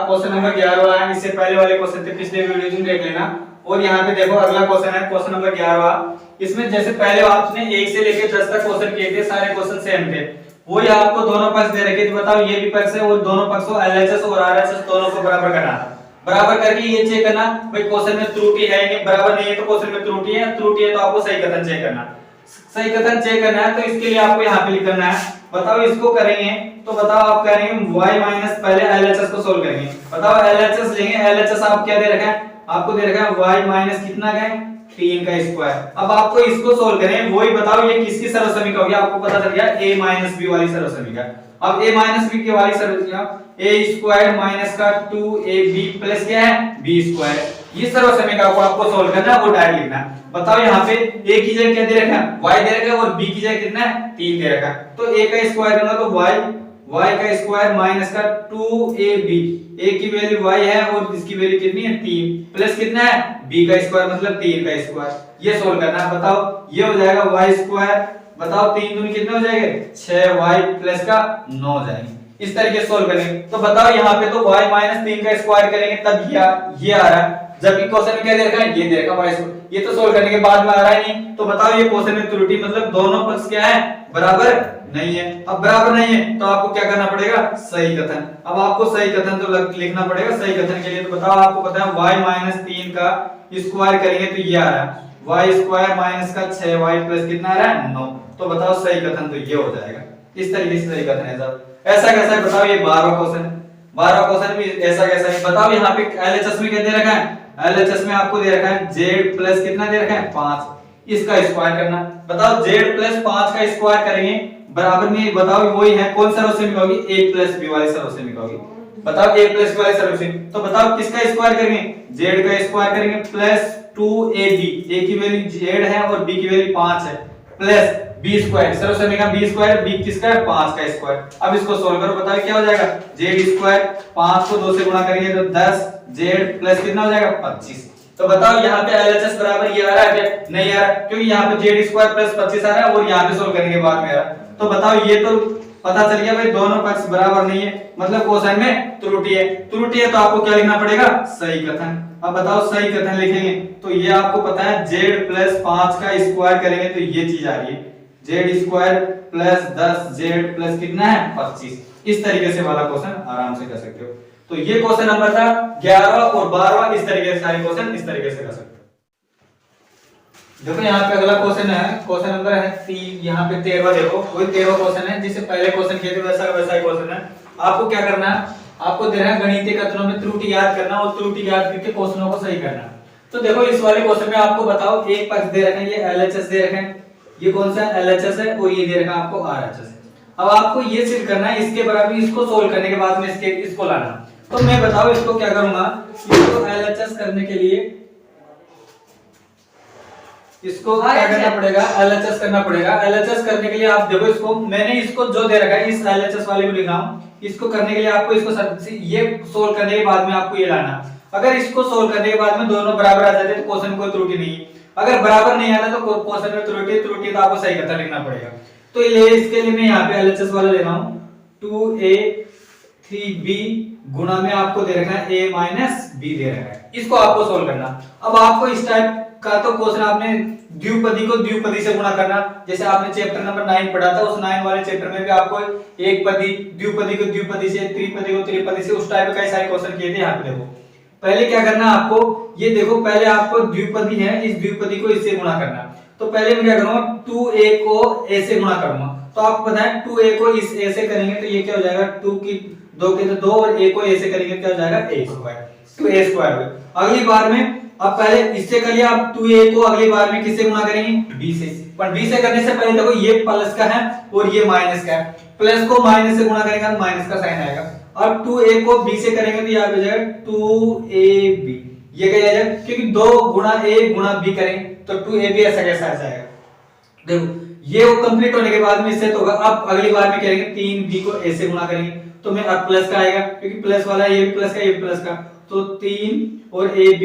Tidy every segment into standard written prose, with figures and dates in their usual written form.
Question number 11 है। इससे पहले वाले क्वेश्चन थे पिछले वीडियो में देख लेना। और यहाँ पे देखो अगला क्वेश्चन है क्वेश्चन नंबर 11। इसमें जैसे पहले आपने 1 से लेकर 10 तक क्वेश्चन किए थे, सारे क्वेश्चन सेम थे। वही आपको दोनों पक्ष दे रखे थे, बताओ ये भी पक्ष है और दोनों पक्षों एलएचएस और आरएचएस दोनों को बराबर करना। बराबर करके ये चेक करना भाई क्वेश्चन में त्रुटि है कि बराबर नहीं है, तो क्वेश्चन में त्रुटि है, त्रुटि है तो आपको सही कथन चेक करना। सही कथन चेक करना है तो इसके लिए आपको यहाँ पे लिख करना है। बताओ इसको करेंगे तो बताओ आप करेंगे y माइनस पहले एलएचएस को सोल्व करेंगे। बताओ एलएचएस लेंगे, एलएचएस आप क्या दे रखा है, आपको दे रखा है y माइनस कितना का है 3 का स्क्वायर। अब आपको इसको सोल्व करें, वही बताओ ये किसकी सर्वसमीका होगी, आपको पता चल गया a माइनस b वाली सर्वसमीका। अब a माइनस b की वाली सर्वसमीका a स्क्वायर माइनस का 2ab प्लस क्या है b स्क्वायर, ये सर्वसमीका को आपको सोल्व करना है, वो डायरेक्ट लिखना है। बताओ यहाँ पे a की जगह क्या दे रखा है y दे रखा है और b की जगह कितना है 3 दे रखा है, तो a का स्क्वायर करना तो y का स्क्वायर माइनस का 2ab, a की वैल्यू y है और इसकी वैल्यू कितनी है 3 प्लस कितना है b का स्क्वायर मतलब 3 का स्क्वायर, ये सोल्व करना है। बताओ ये हो जाएगा y स्क्वायर, बताओ 3 दूनी कितने हो जाएंगे 6y प्लस का 9 हो जाएंगे। इस तरीके से सोल्व करेंगे तो बताओ यहाँ पे तो y माइनस 3 का स्क्वायर करेंगे तब ये आ रहा है, जबकि क्वेश्चन में क्या दे रखा है ये दे रखा है y, ये तो सोल्व करने के बाद में आ रहा है नहीं। तो बताओ ये क्वेश्चन में त्रुटि मतलब दोनों पक्ष क्या है बराबर नहीं है। अब बराबर नहीं है तो आपको क्या करना पड़ेगा सही कथन। अब आपको सही कथन तो लिखना पड़ेगा। सही कथन के लिए तो बताओ आपको पता है y माइनस 3 का स्क्वायर करेंगे तो ये आ रहा है y स्क्वायर माइनस का 6y प्लस कितना आ रहा है 9, तो बताओ सही कथन तो ये हो जाएगा। इस तरीके से सही कथन है सब। ऐसा कैसा है बताओ, ये 12वां क्वेश्चन है, 12वां क्वेश्चन भी ऐसा कैसा है। बताओ यहाँ पे एलएचएस में क्या दे रखा है, एलएचएस में आपको दे रखा है z प्लस कितना दे रखा है 5, इसका स्क्वायर करना। बताओ z प्लस 5 का स्क्वायर करेंगे बराबर में, बताओ वही है कौन सा सर्वसमीका होगी a प्लस b वाली सर्वसमीका होगी। बताओ a प्लस b वाली सर्वसमीका, तो बताओ किसका स्क्वायर करेंगे z का स्क्वायर करेंगे प्लस 2ab, a की वैल्यू z है और b की वैल्यू 5 है, प्लस b स्क्वायर सर्वसमीका b स्क्वायर, b किसका है 5 का स्क्वायर। अब इसको सोल्व करो, बताओ क्या हो जाएगा z स्क्वायर 5 को 2 से गुणा करेंगे तो 10 z प्लस कितना हो जाएगा 25। तो बताओ यहाँ पे एलएचएस बराबर ये आ रहा है क्या, नहीं आ रहा, क्योंकि यहाँ पे z स्क्वायर प्लस 25 आ रहा है और यहाँ पे सोल्व करने के बाद में आ रहा है। तो बताओ ये तो पता चल गया भाई दोनों पक्ष बराबर नहीं है, मतलब क्वेश्चन में त्रुटि है। त्रुटि है तो आपको क्या लिखना पड़ेगा सही कथन। अब बताओ सही कथन लिखेंगे तो ये आपको पता है z प्लस 5 का स्क्वायर करेंगे तो ये चीज आ रही है z square plus 10 z plus कितना है 25। इस तरीके से वाला क्वेश्चन आराम से कर सकते हो। तो ये क्वेश्चन नंबर था 11वां और 12वां, इस तरीके से सारे क्वेश्चन इस तरीके से कर सकते हो। देखो यहाँ पे अगला क्वेश्चन है, क्वेश्चन नंबर है 3, यहाँ पे 13वां देखो, वही 13वां क्वेश्चन है जिससे पहले क्वेश्चन किए थे वैसा वैसा ही क्वेश्चन है। आपको क्या करना है, आपको दे रहा है गणितीय कथनों में त्रुटि याद करना और त्रुटि याद करके क्वेश्चनों को सही करना। तो देखो इस वाले क्वेश्चन में आपको बताओ एक पक्ष दे रखे हैं ये एलएचएस दे रखे हैं, ये कौन सा एलएचएस है और ये दे रखा है आपको आरएचएस। अब आपको ये सिद्ध करना है इसके बराबर, इसको सोल्व करने के बाद में इसको लाना। तो मैं बताओ इसको क्या करूंगा, इसको एलएचएस करने के लिए इसको क्या करना पड़ेगा एलएचएस करना पड़ेगा। एलएचएस करने के लिए आप देखो इसको मैंने इसको जो दे रखा है इस एलएचएस वाले को लिख रहा हूं, इसको करने के लिए आपको इसको ये सोल्व करने के बाद में आपको ये लाना। अगर इसको सोल्व करने के बाद में दोनों बराबर आ जाते तो क्वेश्चन में कोई त्रुटि नहीं है। अगर बराबर नहीं आता तो क्वेश्चन में त्रुटि तो आपको सही कथन लिखना पड़ेगा। तो ये इसके लिए मैं यहाँ पे एलएचएस वाला ले रहा हूँ 2a 3b गुणा में आपको दे रखा है a माइनस b दे रखा है, इसको आपको सोल्व करना। अब आपको इस टाइप का तो क्वेश्चन आपने द्विपदी को द्विपदी से गुणा करना, जैसे आपने चैप्टर नंबर 9 पढ़ा था, उस 9 वाले चैप्टर में भी आपको एक पदी द्विपदी को द्विपदी से, त्रिपदी को त्रिपदी से, उस टाइप का सारे क्वेश्चन किए थे। यहाँ पे देखो पहले क्या करना आपको, ये देखो पहले आपको द्विपदी है इस द्विपदी को इससे गुणा करना। तो पहले मैं क्या करूंगा 2a को a से गुणा करूंगा, तो आपको पता है 2a को इस a से करेंगे तो ये क्या हो जाएगा 2 की 2 के तो 2 और a को a से करेंगे क्या हो जाएगा a स्क्वायर, तो a स्क्वायर हो। अगली बार में अब पहले इससे कर लिया, अब 2a को अगली बार में किससे गुणा करेंगे b से, पर b से करने से पहले देखो ये प्लस का है और ये माइनस का है, प्लस को माइनस से गुणा करेंगे तो माइनस का साइन आएगा। और 2a को b से करेंगे तो यहाँ पे हो जाएगा 2ab, ये क्या जाएगा क्योंकि 2 गुणा a गुणा b करेंगे तो 2ab ऐसा कैसा आ जाएगा। देखो ये वो कंप्लीट होने के बाद में इससे तो होगा। अब अगली बार में करेंगे 3b को a से गुणा करेंगे तो मैं अब प्लस का आएगा क्योंकि प्लस वाला ये भी प्लस का ये भी प्लस का, तो 3 और ab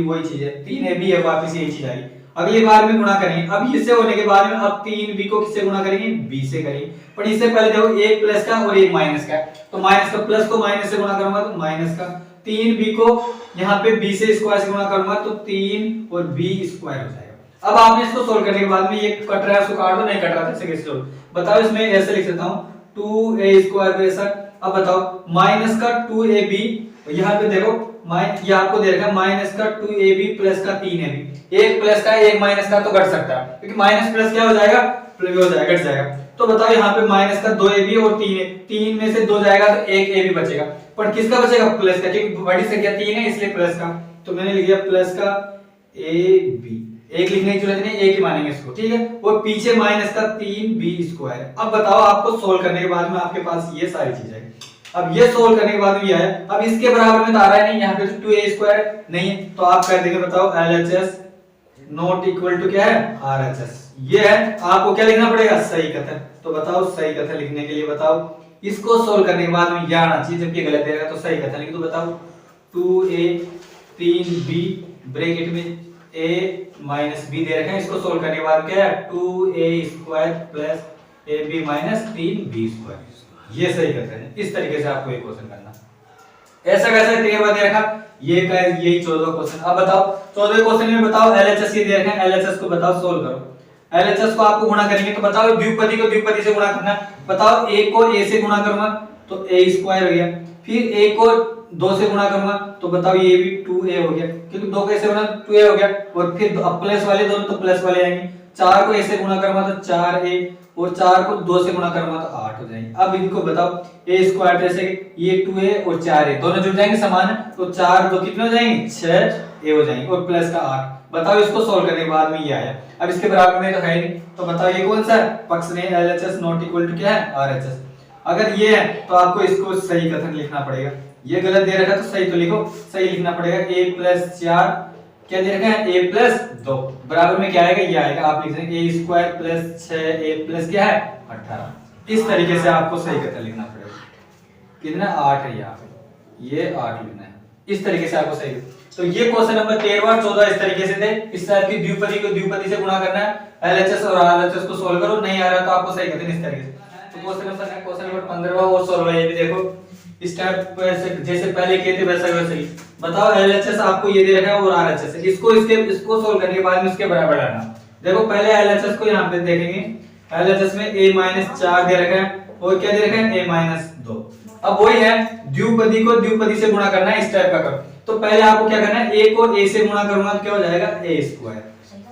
वही चीज है 3ab है, वापस ये चीज आ गई। अगली बार में गुणा करेंगे। अब इससे होने के बाद में अब 3b को किससे गुणा करेंगे, b से करेंगे। पर इससे पहले देखो एक प्लस का और एक माइनस का, तो माइनस का प्लस को माइनस से गुणा करूंगा तो माइनस का, 3b को यहाँ पे b से स्क्वायर से गुणा करूंगा तो 3 और b स्क्वायर हो जाएगा। अब आपने इसको सोल्व करने के बाद में ये कट रहा है, उसको काट दो, नहीं कट रहा तो कैसे सोल्व बताओ। इसमें ऐसे लिख सकता हूँ 2a स्क्वायर प्लस, अब बताओ माइनस का 2ab, यहाँ पे देखो ये आपको दे रखा है माइनस का 2ab प्लस का 3ab, एक प्लस का एक माइनस का तो घट सकता है, क्योंकि माइनस प्लस क्या हो जाएगा, प्लस हो जाएगा, घट जाएगा। तो बताओ यहाँ पे माइनस का 2ab और 3 में से 2 जाएगा तो एक ab बचेगा, पर किसका बचेगा, प्लस का, क्योंकि बड़ी संख्या 3 है इसलिए प्लस का, तो मैंने लिख दिया प्लस का ab, एक लिखने की जरूरत नहीं, एक ही मानेंगे इसको, ठीक है। और पीछे माइनस का 3b स्क्वायर। अब बताओ आपको सोल्व करने के बाद में आपके पास ये सारी चीज है। अब ये सोल्व करने के बाद में ये है, अब इसके बराबर में तो आ रहा है नहीं, यहाँ पे तो 2a स्क्वायर नहीं है, तो आप कर देंगे बताओ LHS नॉट इक्वल टू क्या है, RHS। ये है, आपको क्या लिखना पड़ेगा, सही कथन। तो बताओ सही कथन लिखने के लिए बताओ इसको सोल्व करने के बाद में ये आना चाहिए, जबकि गलत देगा तो सही कथन लिख दो। बताओ 2a 3b ब्रैकेट में a माइनस b दे रखा है, इसको सोल्व करने के बाद क्या है 2a square plus ab minus 3b square, ये सही कथन है। इस तरीके से आपको ये क्वेश्चन करना। ऐसा कैसे दे रखा, ये का यही 14 क्वेश्चन। अब बताओ 14 क्वेश्चन में बताओ LHS ये दे रखा है, LHS को बताओ सोल्व करो। LHS को आपको गुणा करेंगे तो बताओ द्विपदी को द्विपदी से गुणा करना। बताओ a को a से गुणा करूंगा तो a स्क्वायर हो गया, फिर a को 2 से गुणा करूंगा तो बताओ ये भी 2a हो गया, क्योंकि 2 कैसे गुणा 2a हो गया, और फिर अब प्लस वाले दोनों तो प्लस वाले आएंगे। 4 को a से गुणा करूंगा तो 4a, और 4 को 2 से गुणा करूंगा तो 8 हो जाएंगे। अब इनको बताओ a स्क्वायर जैसे ये 2a और 4a दोनों जुड़ जाएंगे समान, तो 4 2 कितने हो जाएंगे, 6a हो जाएंगे, और प्लस का 8। बताओ इसको सोल्व करने के बाद में ये आया। अब इसके बराबर में तो है नहीं, तो बताओ ये कौन सा है, पक्ष नहीं, LHS नॉट इक्वल टू क्या है, RHS। अगर ये है तो आपको इसको सही कथन लिखना पड़ेगा। ये गलत दे रखा तो सही तो लिखो, सही लिखना पड़ेगा। a + 4 क्या दे रखा है, a + 2 बराबर में क्या आएगा, ये आएगा। आप लिख देंगे a स्क्वायर + 6a + क्या है 18। इस तरीके से आपको सही कथन लिखना पड़ेगा। कितना 8 है यहाँ पे, ये 8 लिखना है, इस तरीके से आपको सही। तो ये क्वेश्चन नंबर 13 और 14 इस तरीके से थे। इस टाइप की द्विपदी को द्विपदी से गुणा करना है, LHS और RHS को सोल्व करो, नहीं आ रहा तो आपको सही कथन इस तरीके से। तो क्वेश्चन नंबर 15 और 16 ये भी देखो इस टाइप जैसे पहले किए थे वैसा वैसे ही। बताओ LHS आपको ये दे रखा है और RHS इसको सोल्व करने के बाद में इसके बराबर लाना। देखो पहले LHS को यहाँ पे देखेंगे, LHS में a - 4 दे रखा है और क्या दे रखा है a - 2। अब वही है, द्विपदी को द्विपदी से गुणा करना है, इस टाइप का करो। तो पहले आपको क्या करना है, a को a से गुणा करूंगा तो क्या हो जाएगा a स्क्वायर,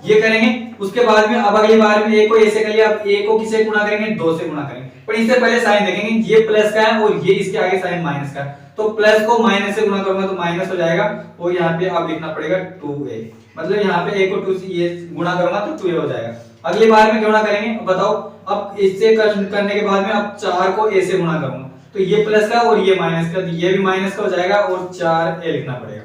ये करेंगे। उसके बाद में अब अगली बार में a को a से कर लिया, अब a को किससे गुणा करेंगे, 2 से गुणा करेंगे। पर इससे पहले साइन देखेंगे, ये प्लस का है और ये इसके आगे साइन माइनस का, तो प्लस को माइनस से गुणा करूंगा तो माइनस हो जाएगा, और यहाँ पे अब लिखना पड़ेगा 2a, मतलब यहाँ पे a को 2 से ये गुणा करूंगा तो 2a हो जाएगा। अगली बार में गुणा करेंगे, बताओ अब इससे करने के बाद में अब 4 को a से गुणा करूंगा तो ये प्लस का और ये माइनस का, तो ये भी माइनस का हो जाएगा और 4a लिखना पड़ेगा।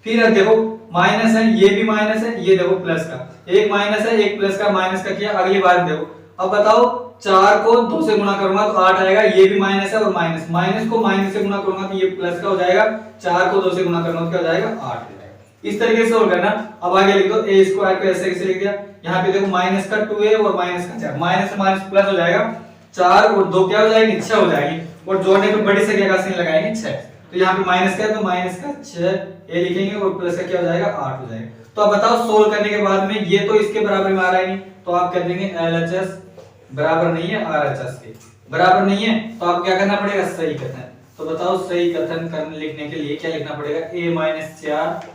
फिर अब देखो माइनस है, ये भी माइनस है, ये देखो प्लस का, एक माइनस है एक प्लस का, माइनस का किया। अगली बार देखो, अब बताओ 4 को 2 से गुणा करूंगा तो 8 आएगा, ये भी माइनस है और माइनस, माइनस को माइनस से गुणा करूंगा तो ये प्लस का हो जाएगा, 4 को 2 से गुणा करूंगा तो क्या हो जाएगा 8 हो जाएगा। इस तरीके से सोल्व करना। अब आगे लिख दो a स्क्वायर को ऐसे कैसे लिख दिया, यहाँ पे देखो माइनस का 2a और माइनस का 4, माइनस से माइनस प्लस हो जाएगा, 4 और 2 क्या हो जाएंगे 6 हो जाएगी, और जोड़ने पे बड़ी संख्या का चिन्ह लगाएंगे 6, तो यहाँ पे माइनस का है तो माइनस का 6a लिखेंगे और प्लस का क्या हो जाएगा 8 हो जाएगा। तो अब बताओ सोल्व करने के बाद में ये तो इसके बराबर में आ रहा है नहीं, तो आप कह देंगे LHS बराबर नहीं है RHS के बराबर नहीं है, तो आप क्या करना पड़ेगा, सही कथन। तो बताओ सही कथन करने लिखने के लिए क्या लिखना पड़ेगा, a - 4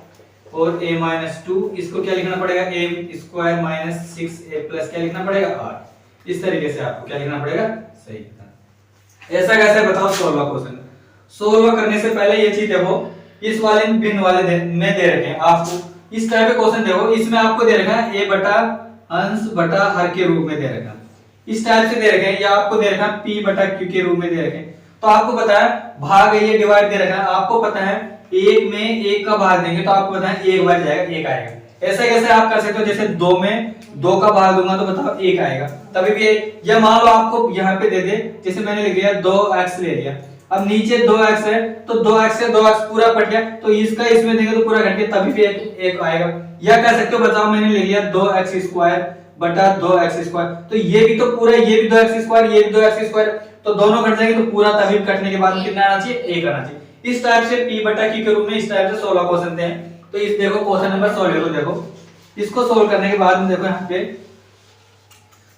और a - 2, इसको क्या लिखना पड़ेगा a स्क्वायर - 6a प्लस क्या लिखना पड़ेगा 8। इस तरीके से आपको क्या लिखना पड़ेगा, सही कथन। ऐसा कैसे बताओ 16वां क्वेश्चन। 16वां करने से पहले ये चीज देखो, इस वाले भिन्न वाले में दे रखे हैं आपको, इस टाइप का क्वेश्चन देखो, इसमें आपको दे रखा है a बटा अंश बटा हर के रूप में दे रखा है, इस टाइप से दे रखे हैं, या आपको दे रखा है p बटा q के रूप में दे रखे हैं। तो आपको पता है भाग ये डिवाइड दे रखा है, आपको पता है 1 में 1 का भाग देंगे तो आपको पता है 1 बार जाएगा 1 आएगा। ऐसा कैसे आप कर सकते हो, जैसे 2 में 2 का भाग दूंगा तो बताओ 1 आएगा, तभी भी या मान लो आपको यहाँ पे दे दे, जैसे मैंने लिख दिया 2x ले लिया, अब नीचे 2x है तो 2x से 2x पूरा कट गया, तो इसका इसमें देंगे तो पूरा कट गया, तभी भी एक आएगा। या कह सकते हो बताओ मैंने लिख लिया 2x स्क्वायर बटा 2x स्क्वायर, तो ये भी तो पूरा, ये भी 2x स्क्वायर, ये भी 2x स्क्वायर, तो दोनों कट जाएंगे तो पूरा तभी कटने के बाद कितना आना चाहिए, 1 आना चाहिए। इस टाइप से p बटा q के रूप में इस टाइप से 16 क्वेश्चन थे। तो इस देखो क्वेश्चन नंबर 16 को देखो, इसको सोल्व करने के बाद में देखो यहाँ पे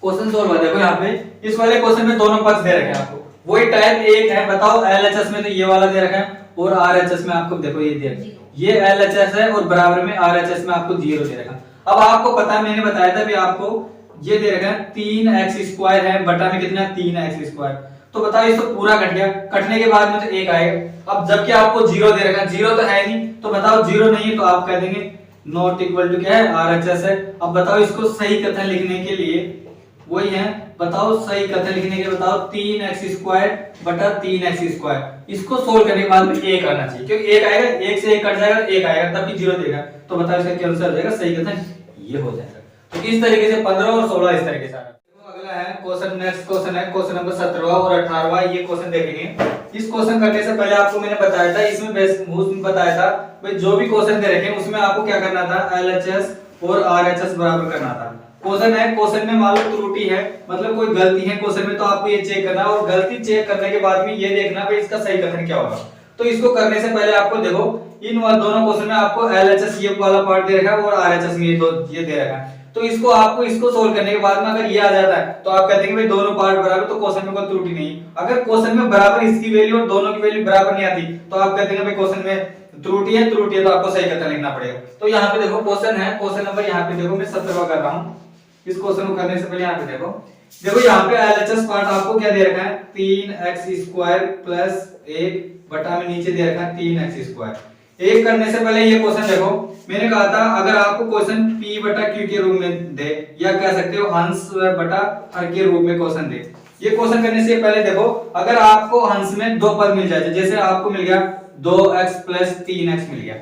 क्वेश्चन सोल्व हुआ। देखो यहाँ पे इस वाले क्वेश्चन में दोनों पक्ष दे रखे हैं आपको, वही टाइप एक है। बताओ एलएचएस में तो ये वाला दे रखा है और आरएचएस में आपको देखो ये दे रखा है, ये एलएचएस है और बराबर में आरएचएस में आपको 0 दे रखा है। अब आपको पता है, मैंने बताया था भी आपको ये दे रखा है 3x स्क्वायर है बटा में कितना 3x स्क्वायर, तो बताओ इसको पूरा कट गया, कटने के बाद में तो 1 आएगा। अब जबकि आपको 0 दे रखा है, 0 तो है नहीं, तो बताओ 0 नहीं है तो आप कह देंगे नॉट इक्वल टू क्या है, आरएचएस है। अब बताओ इसको सही कथन लिखने के लिए वही है, बताओ सही कथन लिखने के लिए बताओ 3x स्क्वायर बटा 3x स्क्वायर, इसको सोल्व करने के बाद में 1 आना चाहिए, क्योंकि 1 आएगा, 1 से 1 कट जाएगा, 1 आएगा तभी 0 देगा, तो बताओ इसका क्या आंसर हो जाएगा, सही कथन ये हो जाएगा। तो इस तरीके से 15 और 16 इस तरीके से आ रहा है। तो अगला है क्वेश्चन, नेक्स्ट क्वेश्चन है क्वेश्चन नंबर 17 और 18। ये क्वेश्चन देखेंगे। इस क्वेश्चन करने से पहले आपको मैंने बताया था, उसमें बताया था भाई जो भी क्वेश्चन दे रखे हैं उसमें आपको क्या करना था, एलएचएस और आरएचएस बराबर करना था। क्वेश्चन है, क्वेश्चन में मान लो त्रुटि है, मतलब कोई गलती है क्वेश्चन में, तो आपको ये चेक करना और गलती चेक करने के बाद में ये देखना भाई इसका सही कथन क्या होगा। तो इसको करने से पहले आपको देखो इन दोनों क्वेश्चन में आपको एलएचएस ये वाला पार्ट दे रखा है और आरएचएस में ये दे रखा है। तो इसको आपको इसको सोल्व करने के बाद में अगर ये आ जाता है तो आप कहते हैं भाई दोनों पार्ट बराबर, तो क्वेश्चन में कोई त्रुटि नहीं। अगर क्वेश्चन में बराबर इसकी वैल्यू और दोनों की वैल्यू बराबर नहीं आती तो आप कहते हैं भाई क्वेश्चन में त्रुटि है तो आपको सही कथन लिखना पड़ेगा। तो यहाँ पे देखो क्वेश्चन है, क्वेश्चन नंबर यहाँ पे देखो मैं 17वां कर रहा हूँ। इस क्वेश्चन को करने से पहले यहाँ पे देखो यहाँ पे एलएचएस पार्ट आपको क्या दे रखा है, 3x स्क्वायर प्लस 1 बटा में नीचे दे रखा है 3x स्क्वायर। एक करने से पहले ये क्वेश्चन देखो, मैंने कहा था अगर आपको क्वेश्चन p बटा q के रूप में दे, या कह सकते हो हंस बटा हर के रूप में क्वेश्चन दे, ये क्वेश्चन करने से पहले देखो अगर आपको हंस में 2 पद मिल जाए, जैसे आपको मिल गया 2x प्लस 3x मिल गया।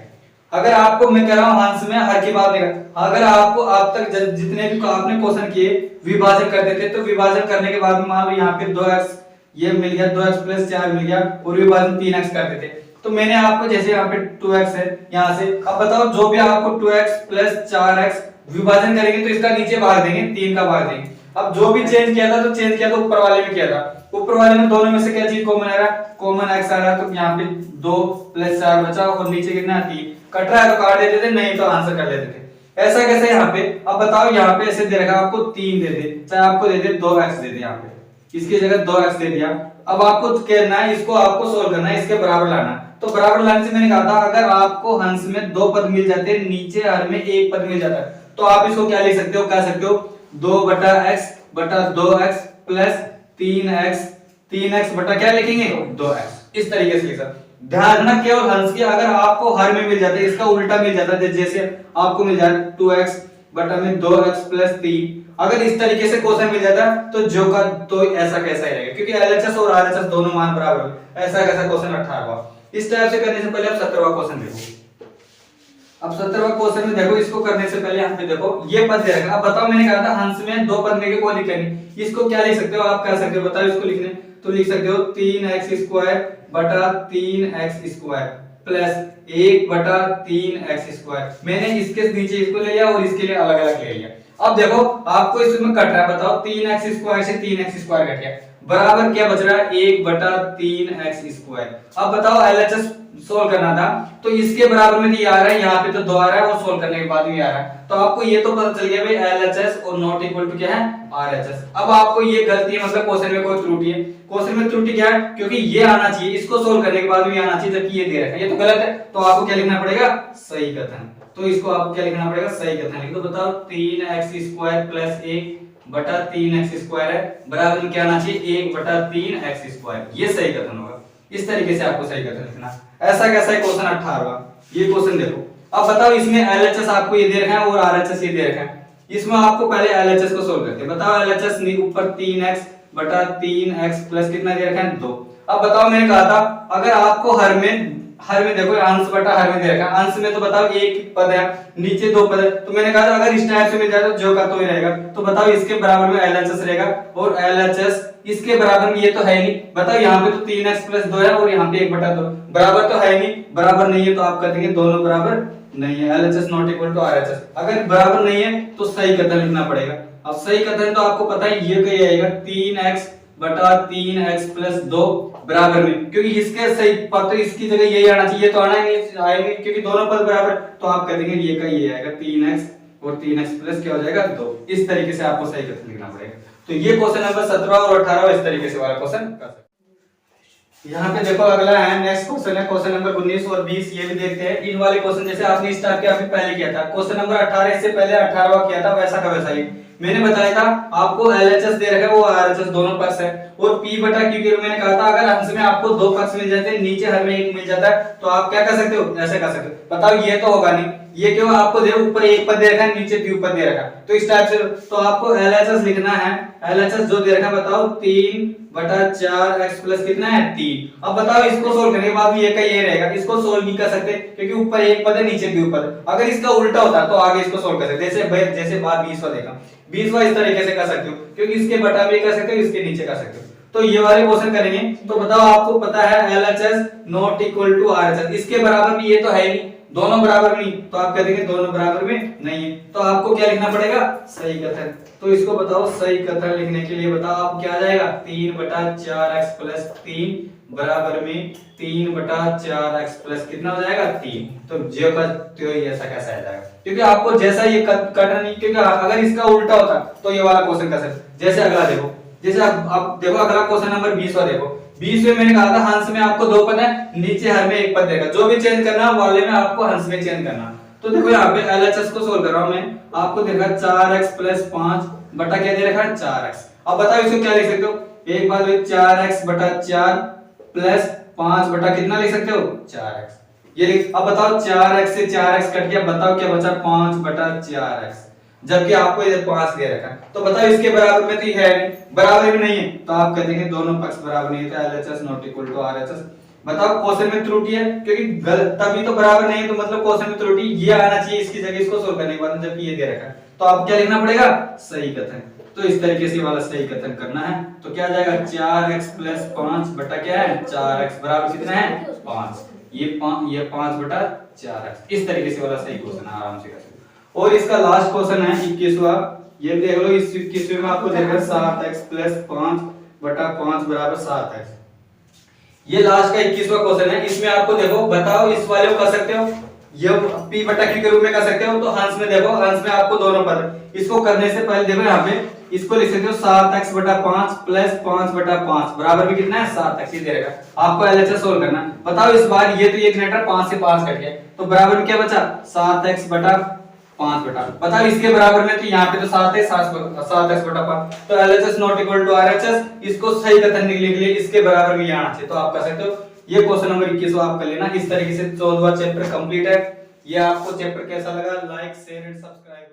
अगर आपको मैं कह रहा हूं हंस में हर की बात नहीं, अगर आपको आप तक जितने भी आपने क्वेश्चन किए विभाजन करते थे, तो विभाजन करने के बाद मान लो यहाँ पे 2x ये मिल गया, 2x प्लस 4 मिल गया और विभाजन 3x करते थे, तो मैंने आपको जैसे यहाँ पे 2x है यहाँ से, अब बताओ जो भी आपको 2x प्लस 4x विभाजन करेंगे तो इसका नीचे भाग देंगे, 3 का भाग देंगे। अब जो भी चेंज किया था तो चेंज किया था ऊपर वाले में किया था, ऊपर वाले में दोनों में से क्या चीज कॉमन आ रहा है, कॉमन x आ रहा है, तो यहाँ पे 2 प्लस 4 बचा और नीचे कितना 3, कट रहा है तो काट देते थे, नहीं तो आंसर कर लेते थे। ऐसा कैसे यहाँ पे, अब बताओ यहाँ पे ऐसे दे रखा आपको 3 दे दे, चाहे आपको दे दे 2x दे दे, यहाँ पे इसकी जगह 2x दे दिया। अब आपको कहना है इसको आपको सोल्व करना है, इसके बराबर लाना। तो बराबर लाने से मैंने कहा था अगर आपको हंस में 2 पद मिल जाते हैं, नीचे हर में 1 पद मिल जाता है, तो आप इसको क्या लिख सकते हो, कह सकते हो 2 बटा x बटा 2x प्लस 3x बटा क्या लिखेंगे 2x, इस तरीके से लिख सकते। ध्यान रखना केवल हंस के अगर आपको हर में मिल जाते, इसका उल्टा मिल जाता है, जैसे आपको मिल जाए 2x बटा में 2x प्लस 3, अगर इस तरीके से क्वेश्चन मिल जाता तो जो का तो ऐसा कैसा ही रहेगा, क्योंकि एलएचएस और आरएचएस दोनों मान बराबर है। ऐसा कैसा क्वेश्चन 18वां। इस टाइप से करने से पहले आप 17वां क्वेश्चन देखो। अब 17वां क्वेश्चन में देखो, इसको करने से पहले यहाँ पे देखो ये पद दे रखा। अब बताओ मैंने कहा था हंस में 2 पद में कोई दिक्कत नहीं, इसको क्या लिख सकते हो, आप कह सकते हो, बताओ इसको लिखने तो लिख सकते हो 3x स्क्वायर बटा 3x स्क्वायर प्लस 1 बटा 3x स्क्वायर। मैंने इसके नीचे इसको ले लिया और इसके लिए अलग अलग ले लिया। अब देखो आपको इसमें कट रहा है, बताओ 3x स्क्वायर से 3x स्क्वायर कट गया, बराबर क्या बच रहा है 1 बटा 3x स्क्वायर। अब बताओ एलएचएस सोल्व करना था, तो इसके बराबर में ये आ रहा है, यहाँ पे तो 2 आ रहा है और सोल्व करने के बाद भी आ रहा है, तो आपको ये तो पता चल गया भाई एलएचएस और नॉट इक्वल टू क्या है आरएचएस। अब आपको ये गलती है, मतलब क्वेश्चन में कोई त्रुटि है, क्वेश्चन में त्रुटि क्या है, क्योंकि ये आना चाहिए, इसको सोल्व करने के बाद भी आना चाहिए, जबकि ये दे रखा है, ये तो गलत है, तो आपको क्या लिखना पड़ेगा सही कथन। तो इसको आपको क्या लिखना पड़ेगा सही कथन लिख दो। बताओ 3x स्क्वायर प्लस 1 बटा 3x स्क्वायर है, बराबर में क्या आना चाहिए 1 बटा 3x स्क्वायर, ये सही कथन होगा। इस तरीके से आपको सही कथन लिखना। ऐसा कैसा है क्वेश्चन 18वां, ये क्वेश्चन देखो। अब बताओ इसमें एलएचएस आपको ये दे रखा है और आरएचएस ये दे रखा है, इसमें आपको पहले एलएचएस को सोल्व करते हैं। बताओ एलएचएस ऊपर 3x बटा 3x प्लस कितना दे रखा है 2। अब बताओ मैंने कहा था अगर आपको हर में हर में देखो अंश बटा हर में दे रखा है। अंश में तो बताओ एक पद है, नीचे दो पद है, तो मैंने कहा था अगर इस टाइप से मिल जाए तो जो का तो ही रहेगा। तो बताओ इसके बराबर में LHS रहेगा और LHS इसके बराबर में ये तो है नहीं। बताओ यहाँ पे तो 3x प्लस 2 है और यहाँ पे 1 बटा 2 बराबर तो है नहीं, बराबर नहीं है तो आप कर देंगे दोनों बराबर नहीं है, LHS not equal to RHS। अगर बराबर नहीं है तो सही कथन लिखना पड़ेगा। अब सही कथन तो आपको पता है ये क्या आएगा 3x बटा 3x प्लस 2 बराबर में, क्योंकि इसके सही पद तो इसकी जगह यही आना चाहिए, तो आना ही नहीं आएगा क्योंकि दोनों पद बराबर। तो आप कह देंगे ये का ये आएगा 3x और 3x प्लस क्या हो जाएगा 2। इस तरीके से आपको सही कथन लिखना पड़ेगा। तो ये क्वेश्चन नंबर 17 और 18 इस तरीके से वाला क्वेश्चन कर सकते हैं। यहाँ पे देखो अगला है नेक्स्ट क्वेश्चन है क्वेश्चन नंबर 19 और 20। ये भी देखते हैं इन वाले क्वेश्चन जैसे आपने इस टाइप के अभी पहले किया था। क्वेश्चन नंबर 18 इससे पहले 18वां किया था, वैसा का वैसा ही मैंने बताया था आपको LHS दे रखा है वो RHS दोनों पक्ष है और P बटा Q के रूप में मैंने कहा था अगर अंश में आपको दो पक्ष मिल जाते हैं नीचे हर में एक मिल जाता है तो आप क्या कर सकते हो, ऐसे कर सकते हो। बताओ ये तो होगा नहीं, ये क्यों आपको दे ऊपर एक पद दे रखा है नीचे Q पद दे रखा है, तो इस टाइप से तो आपको LHS लिखना है। LHS जो दे रखा है बताओ 3 बटा 4x प्लस कितना है 3। अब बताओ इसको सोल्व करने के बाद भी ये का ये रहेगा, इसको सोल्व नहीं कर सकते क्योंकि ऊपर एक पद है नीचे Q पद। अगर इसका उल्टा होता तो आगे इसको सोल्व कर सकते, जैसे बात 20वां देखा 20वां इस तरीके से कर सकते हो क्योंकि इसके बटा भी कर सकते हो इसके नीचे कर सकते हो। तो ये वाले क्वेश्चन करेंगे। तो बताओ आपको पता है LHS not equal to RHS, इसके बराबर भी ये तो है नहीं, दोनों बराबर नहीं, तो आप कह देंगे दोनों बराबर में नहीं है। तो आपको क्या लिखना पड़ेगा, सही कथन। तो इसको बताओ सही कथन लिखने के लिए बताओ आप क्या आ जाएगा 3 बटा 4x प्लस 3 बराबर में 3 बटा 4x प्लस कितना हो जाएगा 3। तो जो का तो ऐसा कैसा आ जाएगा क्योंकि आपको जैसा ये करना नहीं, क्योंकि अगर इसका उल्टा होता तो ये वाला क्वेश्चन कर सकते। जैसे अगला देखो, जैसे आप देखो अगला क्वेश्चन नंबर 20वां देखो। 20 में मैंने कहा था हंस में आपको दो पद है नीचे हर में एक पद देगा, जो भी चेंज करना वाले में आपको हंस में चेंज करना। तो देखो यहाँ पे LHS को सोल्व कर रहा हूं मैं, आपको देखा 4x प्लस 5 बटा क्या दे रखा है 4x। अब बताओ इसको क्या लिख सकते हो, एक बार 4x बटा 4 प्लस 5 बटा कितना लिख सकते हो 4x। ये लिख, अब बताओ 4x से 4x कट गया, बताओ क्या बचा 5 बटा 4x, जबकि आपको इधर 5 दे रखा है। तो बताओ इसके बराबर में तो ये है नहीं, बराबर में नहीं है, तो आप कह देंगे दोनों पक्ष बराबर नहीं है, तो LHS not equal to RHS। बताओ क्वेश्चन में त्रुटि है क्योंकि गलत तभी तो बराबर नहीं है, तो मतलब क्वेश्चन में त्रुटि ये आना चाहिए इसकी जगह, इसको सोल्व करने के बाद जबकि ये दे रखा है। तो आप क्या लिखना पड़ेगा, सही कथन। तो इस तरीके से वाला सही कथन करना है। तो क्या आ जाएगा 4x प्लस 5 बटा क्या है 4x बराबर कितना है 5। ये 5 बटा 4x। इस तरीके से वाला सही क्वेश्चन आराम से कर सकते। और इसका लास्ट क्वेश्चन है 21वां। ये देख लो, इस 21वें में आपको देगा 7x प्लस 5 बटा 5 बराबर 7x। ये लास्ट का 21वां क्वेश्चन है। इसमें आपको देखो बताओ इस वाले को कर सकते हो, ये p बटा q के रूप में कर सकते हो। तो हंस में देखो, हंस में आपको दोनों पद, इसको करने से पहले देखो यहाँ पे इसको लिख सकते हो 7x बटा 5 प्लस 5 बटा 5 बराबर भी कितना है 7x। ये दे रखा, आपको LHS सोल्व करना। बताओ इस बार ये तो 1 लेटर 5 से 5 कट गया, तो बराबर में क्या बचा 7x बटा 5 बटा, बताओ इसके बराबर में तो यहाँ पे तो 7 है 7x बटा 5। तो LHS not equal to RHS, इसको सही कथन निकलने के लिए इसके बराबर में आना चाहिए। तो आप कर सकते हो। ये क्वेश्चन नंबर 21 आप कर लेना। इस तरीके से 14वां चैप्टर कंप्लीट है। ये आपको चैप्टर कैसा लगा, लाइक शेयर एंड सब्सक्राइब।